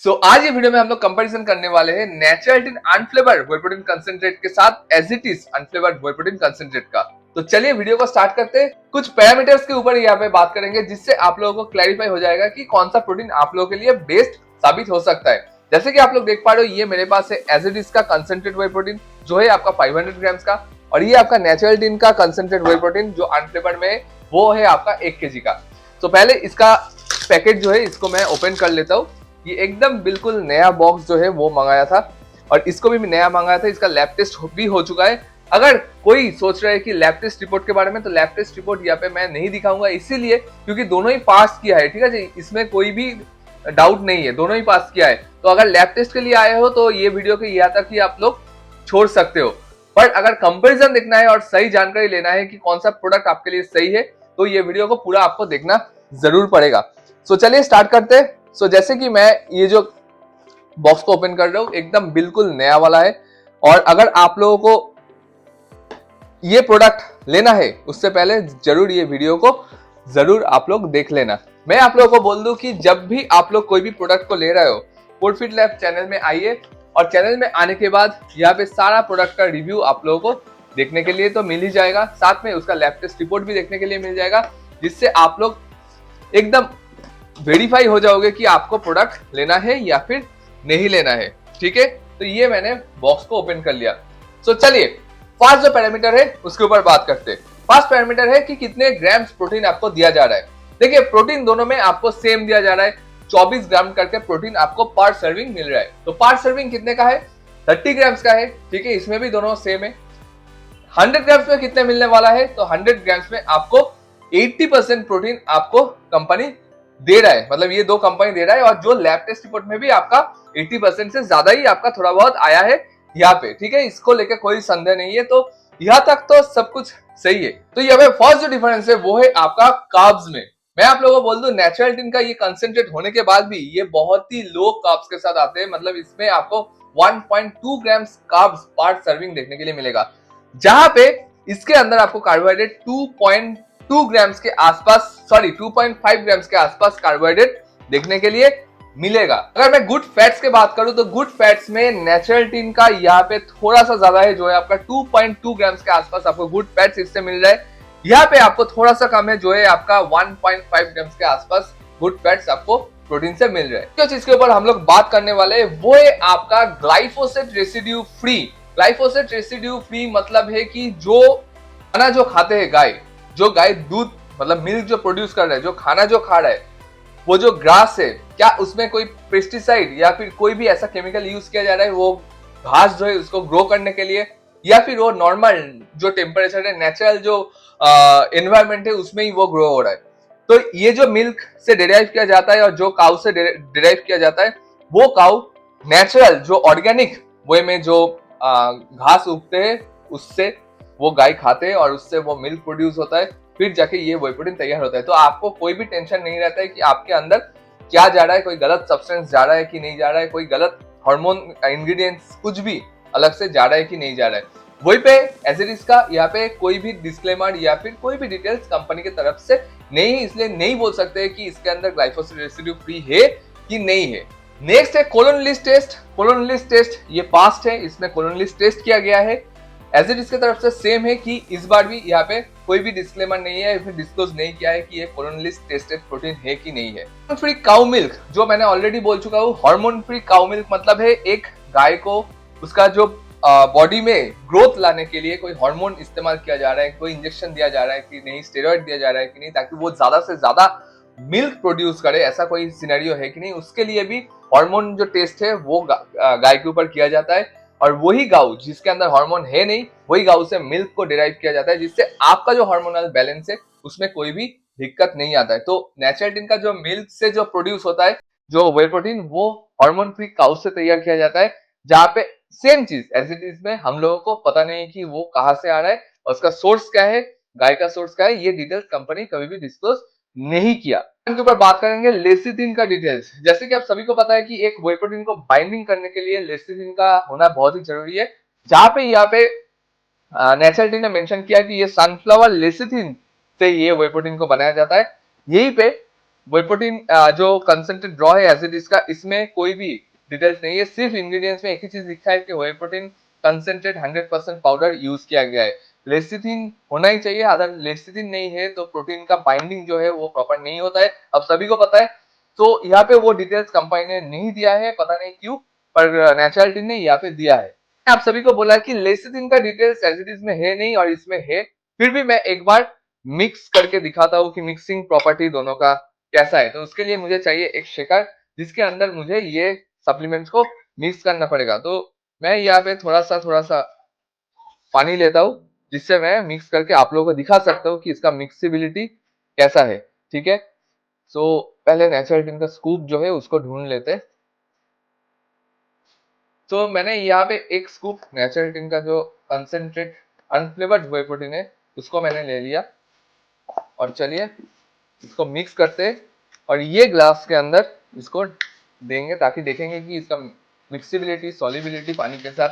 आज ये वीडियो में हम लोग कंपैरिजन करने वाले हैं natural unflavoured whey protein concentrate के साथ as it is unflavoured whey protein concentrate का। तो चलिए वीडियो को स्टार्ट करते हैं। कुछ पैरामीटर्स के ऊपर यहाँ पे बात करेंगे जिससे आप लोगों को क्लैरिफाई हो जाएगा कि कौन सा प्रोटीन आप लोगों के लिए बेस्ट साबित हो सकता है। जैसे कि आप लोग देख पा रहे हो, ये मेरे पास है एज इट इज का कंसंट्रेट व्हे प्रोटीन जो है आपका 500 ग्राम्स का, और ये आपका नेचुरल का कंसंट्रेट व्हे प्रोटीन जो अनफ्लेवर्ड में है वो है आपका 1 kg का। तो पहले इसका पैकेट जो है इसको मैं ओपन कर लेता हूँ। ये एकदम बिल्कुल नया बॉक्स जो है वो मंगाया था और इसको भी नया मंगाया था। इसका लैब टेस्ट भी हो चुका है। अगर कोई सोच रहा है कि लैब टेस्ट रिपोर्ट के बारे में, तो लैब टेस्ट रिपोर्ट यहाँ पे मैं नहीं दिखाऊंगा, इसीलिए क्योंकि दोनों ही पास किया है। ठीक है जी, इसमें कोई भी डाउट नहीं है, दोनों ही पास किया है। तो अगर लैब टेस्ट के लिए आए हो तो ये वीडियो के यहाँ तक ही आप लोग छोड़ सकते हो। बट अगर कंपेरिजन देखना है और सही जानकारी लेना है कि कौन सा प्रोडक्ट आपके लिए सही है, तो ये वीडियो को पूरा आपको देखना जरूर पड़ेगा। सो चलिए स्टार्ट करते हैं। जैसे कि मैं ये जो बॉक्स को ओपन कर रहा हूं एकदम बिल्कुल नया वाला है, और अगर आप लोगों को ये प्रोडक्ट लेना है उससे पहले जरूर ये वीडियो को जरूर आप लोग देख लेना। मैं आप लोगों को बोल दूं कि जब भी आप लोग कोई भी प्रोडक्ट को ले रहे हो, फूडफिट लैब चैनल में आइए, और चैनल में आने के बाद यहाँ पे सारा प्रोडक्ट का रिव्यू आप लोगों को देखने के लिए तो मिल ही जाएगा, साथ में उसका लैब टेस्ट रिपोर्ट भी देखने के लिए मिल जाएगा, जिससे आप लोग एकदम वेरीफाई हो जाओगे कि आपको प्रोडक्ट लेना है या फिर नहीं लेना है। ठीक है, तो ये मैंने बॉक्स को ओपन कर लिया। चलिए फर्स्ट जो पैरामीटर है उसके ऊपर बात करते हैं। फर्स्ट पैरामीटर है कि कितने ग्राम्स प्रोटीन आपको दिया जा रहा है। देखिए, प्रोटीन दोनों में आपको सेम दिया जा रहा है, 24 ग्राम करके प्रोटीन आपको पर सर्विंग मिल रहा है। तो पर सर्विंग कितने का है? 30 ग्राम्स का है। ठीक है, इसमें भी दोनों सेम है। 100 ग्राम्स में कितने मिलने वाला है? तो 100 ग्राम्स में आपको 80% प्रोटीन आपको कंपनी दे रहा है, मतलब ये दो कंपनी दे रहा है। और जो लैब टेस्ट रिपोर्ट में भी आपका 80% से ज्यादा ही आपका थोड़ा बहुत आया है यहाँ पे। ठीक है, इसको लेकर कोई संदेह नहीं है। तो यहाँ तक तो सब कुछ सही है। तो यहाँ पे फर्स्ट जो डिफरेंस है वो है आपका कार्ब्स में। मैं आप लोगों को बोल दूं, नेचुरल का ये कंसेंट्रेट होने के बाद भी ये बहुत ही लो कार्ब्स के साथ आते हैं। मतलब इसमें आपको 1.2 ग्राम्स कार्ब्स पर सर्विंग देखने के लिए मिलेगा, जहां पे इसके अंदर आपको कार्बोहाइड्रेट 2.2 ग्राम्स के आसपास, सॉरी 2.5 ग्राम्स के आसपास कार्बोहाइड्रेट देखने के लिए मिलेगा। अगर मैं गुड फैट्स की बात करूं तो गुड फैट्स में नेचुरल का यहाँ पे थोड़ा सा ज्यादा है, जो है आपका 2.2 ग्राम्स के आसपास आपको गुड फैट्स इससे मिल रहा है। यहाँ पे आपको थोड़ा सा कम है, जो है आपका 1.5 ग्राम्स के आसपास गुड फैट्स आपको प्रोटीन से मिल रहा है। जो चीज के ऊपर हम लोग बात करने वाले हैं वो है आपका glyphosate residue free. Glyphosate residue free मतलब है कि जो खाना जो खाते हैं गाय, जो गाय दूध मतलब मिल्क जो प्रोड्यूस कर रहा है, जो खाना जो खा रहा है, वो जो ग्रास है, क्या उसमें कोई पेस्टिसाइड या फिर कोई भी ऐसा केमिकल यूज किया जा रहा है वो घास जो है उसको ग्रो करने के लिए, या फिर वो नॉर्मल जो टेम्परेचर है, नेचुरल जो एनवायरमेंट है उसमें ही वो ग्रो हो रहा है। तो ये जो मिल्क से डिराइव किया जाता है और जो काउ से डिराइव किया जाता है, वो काउ नेचुरल जो ऑर्गेनिक वे में जो घास उगते हैं उससे वो गाय खाते हैं और उससे वो मिल्क प्रोड्यूस होता है, फिर जाके ये व्हे प्रोटीन तैयार होता है। तो आपको कोई भी टेंशन नहीं रहता है कि आपके अंदर क्या जा रहा है, कोई गलत सब्सटेंस जा रहा है कि नहीं जा रहा है, कोई गलत हार्मोन इंग्रेडिएंट्स कुछ भी अलग से जा रहा है कि नहीं जा रहा है। वहीं पे एज इट इज का यहाँ पे कोई भी डिस्क्लेमर या फिर कोई भी डिटेल्स कंपनी की तरफ से नहीं, इसलिए नहीं बोल सकते कि इसके अंदर ग्लाइफोसेट रेसिड्यू फ्री है कि नहीं है। नेक्स्ट है कोलोनलिस टेस्ट। कोलोनलिस टेस्ट ये पास्ट है, इसमें कोलोनलिस टेस्ट किया गया है। एज इट इसके तरफ से सेम है कि इस बार भी यहाँ पे कोई भी डिस्क्लेमर नहीं है, फिर डिस्क्लोज नहीं किया है कि ये कोलोनलिस टेस्टेड प्रोटीन है कि नहीं है। हार्मोन फ्री काउ मिल्क, जो मैंने ऑलरेडी बोल चुका हूँ, हार्मोन फ्री काउ मिल्क मतलब है एक गाय को उसका जो बॉडी में ग्रोथ लाने के लिए कोई हार्मोन इस्तेमाल किया जा रहा है, कोई इंजेक्शन दिया जा रहा है कि नहीं, स्टेरॉइड दिया जा रहा है कि नहीं, ताकि वो ज्यादा से ज्यादा मिल्क प्रोड्यूस करे, ऐसा कोई सिनेरियो है कि नहीं, उसके लिए भी हार्मोन जो टेस्ट है वो गाय के ऊपर किया जाता है। और वही गाउ जिसके अंदर हार्मोन है नहीं, वही गाउ से मिल्क को डिराइव किया जाता है, जिससे आपका जो हार्मोनल बैलेंस है उसमें कोई भी दिक्कत नहीं आता है। तो नेचुरल का जो मिल्क से जो प्रोड्यूस होता है जो व्हे प्रोटीन, वो हार्मोन फ्री काउ से तैयार किया जाता है, जहाँ पे सेम चीज एज इट इज में हम लोगों को पता नहीं कि वो कहाँ से आ रहा है और उसका सोर्स क्या है, गाय का सोर्स क्या है, ये डिटेल्स कंपनी कभी भी डिस्क्लोज नहीं किया। इनके ऊपर बात करेंगे लेसिथिन का डिटेल्स। जैसे कि आप सभी को पता है कि एक व्हे प्रोटीन को बाइंडिंग करने के लिए लेसिथिन का होना बहुत ही जरूरी है, जहां पे यहाँ पे नेचुरल ने मेंशन किया कि ये सनफ्लावर लेसिथिन से ये व्हे प्रोटीन को बनाया जाता है। यहीं पे व्हे प्रोटीन जो कंसेंट्रेट रॉ है एज इट इज का, इसमें कोई भी डिटेल्स नहीं है, सिर्फ इंग्रेडिएंट्स में एक ही चीज लिखा है कि whey protein concentrate 100% powder use किया गया है। लेसिथिन होना ही चाहिए, अगर लेसिथिन नहीं है तो प्रोटीन का बाइंडिंग जो है वो प्रॉपर नहीं होता है, अब सभी को पता है। तो यहाँ पे वो डिटेल्स कंपनी ने नहीं दिया है, पता नहीं क्यों, पर नेचुरलिटी ने यहाँ पे दिया है। आप सभी को बोला कि लेसिथिन का डिटेल्स एज इट इज में है नहीं और इसमें है, फिर भी मैं एक बार मिक्स करके दिखाता हूँ कि मिक्सिंग प्रॉपर्टी दोनों का कैसा है। तो उसके लिए मुझे चाहिए एक शेकर जिसके अंदर मुझे ये सप्लीमेंट्स को मिक्स करना पड़ेगा। तो मैं यहाँ पे थोड़ा सा पानी लेता हूँ जिससे मैं मिक्स करके आप लोगों को दिखा सकता हूँ कि इसका मिक्सिबिलिटी कैसा है। ठीक है, सो पहले नेचुरल का स्कूप जो है उसको ढूंढ लेते हैं। तो मैंने यहाँ पे एक स्कूप नेचुरल का जो कंसेंट्रेट अनफ्लेवर्ड व्हे प्रोटीन है उसको मैंने ले लिया और चलिए इसको मिक्स करते हैं और ये ग्लास के अंदर इसको देंगे ताकि देखेंगे कि इसका मिक्सिबिलिटी, सॉल्युबिलिटी पानी के साथ,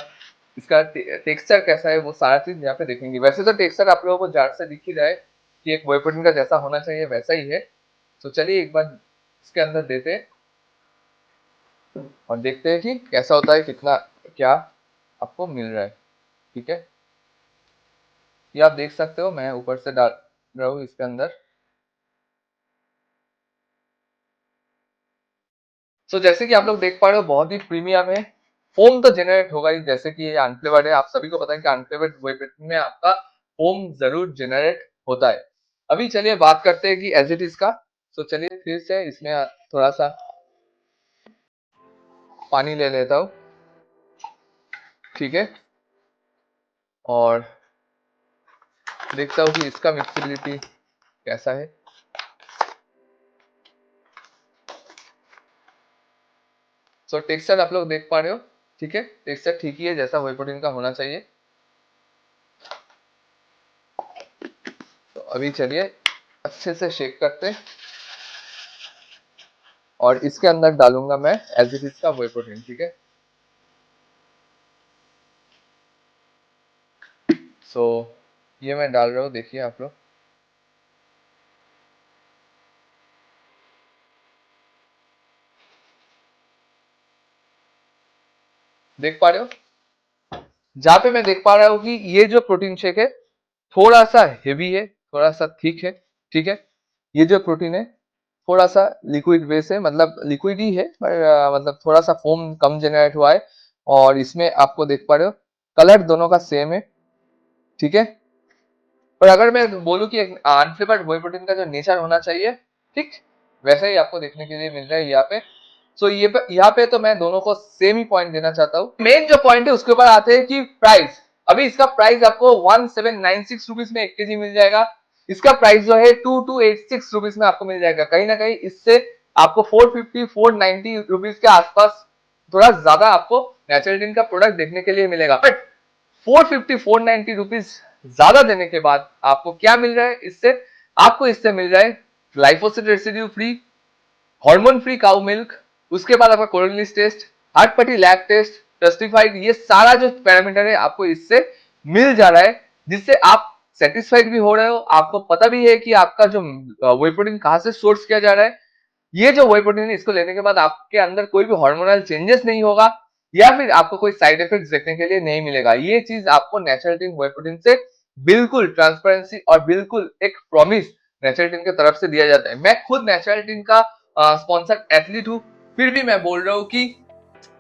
इसका टेक्सचर कैसा है, वो सारा चीज यहाँ पे देखेंगे। वैसे तो टेक्सचर आप लोगों को जार से दिख ही रहा है कि एक व्हे प्रोटीन का जैसा होना चाहिए वैसा ही है। तो चलिए एक बार इसके अंदर देते हैं और देखते हैं कि कैसा होता है, कितना क्या आपको मिल रहा है। ठीक है, ये आप देख सकते हो, मैं ऊपर से डाल रहा हूँ इसके अंदर। तो जैसे कि आप लोग देख पा रहे हो बहुत ही प्रीमियम है, फोम तो जनरेट होगा ही, जैसे कि ये अनफ्लेवर्ड है, आप सभी को पता है कि अनफ्लेवर्ड व्हे प्रोटीन में आपका फोम जरूर जनरेट होता है। अभी चलिए बात करते हैं कि एज इट इज का। तो चलिए फिर से इसमें थोड़ा सा पानी ले लेता हूँ। ठीक है, और देखता हूँ कि इसका मिक्सिबिलिटी कैसा है। सो टेक्सचर आप लोग देख पा रहे हो, ठीक है, टेक्सचर ठीक ही है जैसा व्हे प्रोटीन का होना चाहिए। तो अभी चलिए अच्छे से शेक करते हैं और इसके अंदर डालूंगा मैं एज इट इज का व्हे प्रोटीन। ठीक है, सो ये मैं डाल रहा हूँ, देखिए आप लोग। देख पा रहे हो, जहां पे मैं देख पा रहा हूँ कि ये जो प्रोटीन शेक है थोड़ा सा हेवी है, थोड़ा सा थिक है। ठीक है, ये जो प्रोटीन है थोड़ा सा लिक्विड बेस है, मतलब लिक्विड ही है पर मतलब थोड़ा सा फोम कम जनरेट हुआ है। और इसमें आपको देख पा रहे हो कलर दोनों का सेम है। ठीक है, पर अगर मैं बोलूं कि अनफ्लेवर्ड व्हे प्रोटीन का जो नेचर होना चाहिए ठीक वैसा ही आपको देखने के लिए मिल रहा है यहाँ पे। सो ये यहाँ पे तो मैं दोनों को सेम ही पॉइंट देना चाहता हूँ। मेन जो पॉइंट है उसके ऊपर आते हैं कि प्राइस। अभी इसका प्राइस आपको 1796 रुपीज में 1 केजी मिल जाएगा। इसका प्राइस जो है 2286 रुपीज में आपको मिल जाएगा। कहीं ना कहीं इससे आपको 450 490 रुपीज के आसपास थोड़ा ज्यादा आपको नेचुरल का प्रोडक्ट देखने के लिए मिलेगा। बट 450 490 रुपीज ज्यादा देने के बाद आपको क्या मिल रहा है इससे? आपको इससे मिल रहा है glyphosate residue free, hormone free cow milk, उसके बाद आपका कोलोनिस टेस्ट, हार्ड पटी लैब टेस्ट, टेस्टिफाइड, ये सारा जो पैरामीटर है आपको इससे मिल जा रहा है, जिससे आप सेटिस्फाइड भी हो रहे हो। आपको पता भी है कि आपका जो व्हे प्रोटीन कहां से सोर्स किया जा रहा है। ये जो व्हे प्रोटीन है इसको लेने के बाद आपके अंदर कोई भी हार्मोनल चेंजेस नहीं होगा या फिर आपको कोई साइड इफेक्ट देखने के लिए नहीं मिलेगा। ये चीज आपको नेचुरल व्हे प्रोटीन से बिल्कुल ट्रांसपेरेंसी और बिल्कुल एक प्रॉमिस नेचुरल की तरफ से दिया जाता है। मैं खुद नेचुरल का स्पॉन्सर्ड एथलीट हूँ, फिर भी मैं बोल रहा हूँ कि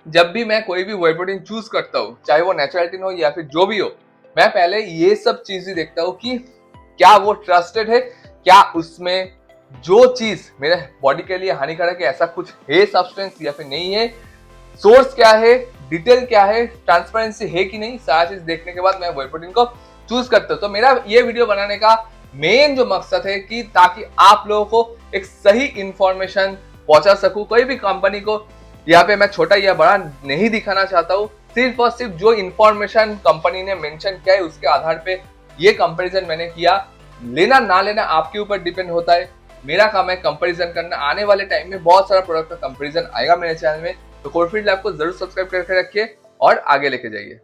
जब भी मैं कोई भी व्हे प्रोटीन चूज करता हूँ, चाहे वो नेचुरल हो या फिर जो भी हो, मैं पहले ये सब चीजें देखता हूँ कि क्या वो ट्रस्टेड है, क्या उसमें जो चीज मेरे बॉडी के लिए हानिकारक है ऐसा कुछ है सब्सटेंस या फिर नहीं है, सोर्स क्या है, डिटेल क्या है, ट्रांसपेरेंसी है कि नहीं, सारा चीज देखने के बाद मैं व्हे प्रोटीन को चूज करता हूँ। तो मेरा ये वीडियो बनाने का मेन जो मकसद है कि ताकि आप लोगों को एक सही इंफॉर्मेशन पहुंचा सकूं। कोई भी कंपनी को यहाँ पे मैं छोटा या बड़ा नहीं दिखाना चाहता हूँ, सिर्फ और सिर्फ जो इंफॉर्मेशन कंपनी ने मेंशन किया है उसके आधार पे ये कंपैरिजन मैंने किया। लेना ना लेना आपके ऊपर डिपेंड होता है, मेरा काम है कंपैरिजन करना। आने वाले टाइम में बहुत सारा प्रोडक्ट का कंपैरिजन आएगा मेरे चैनल में, तो कोरफील्ड लैब को जरूर सब्सक्राइब करके रखिए और आगे लेके जाइए।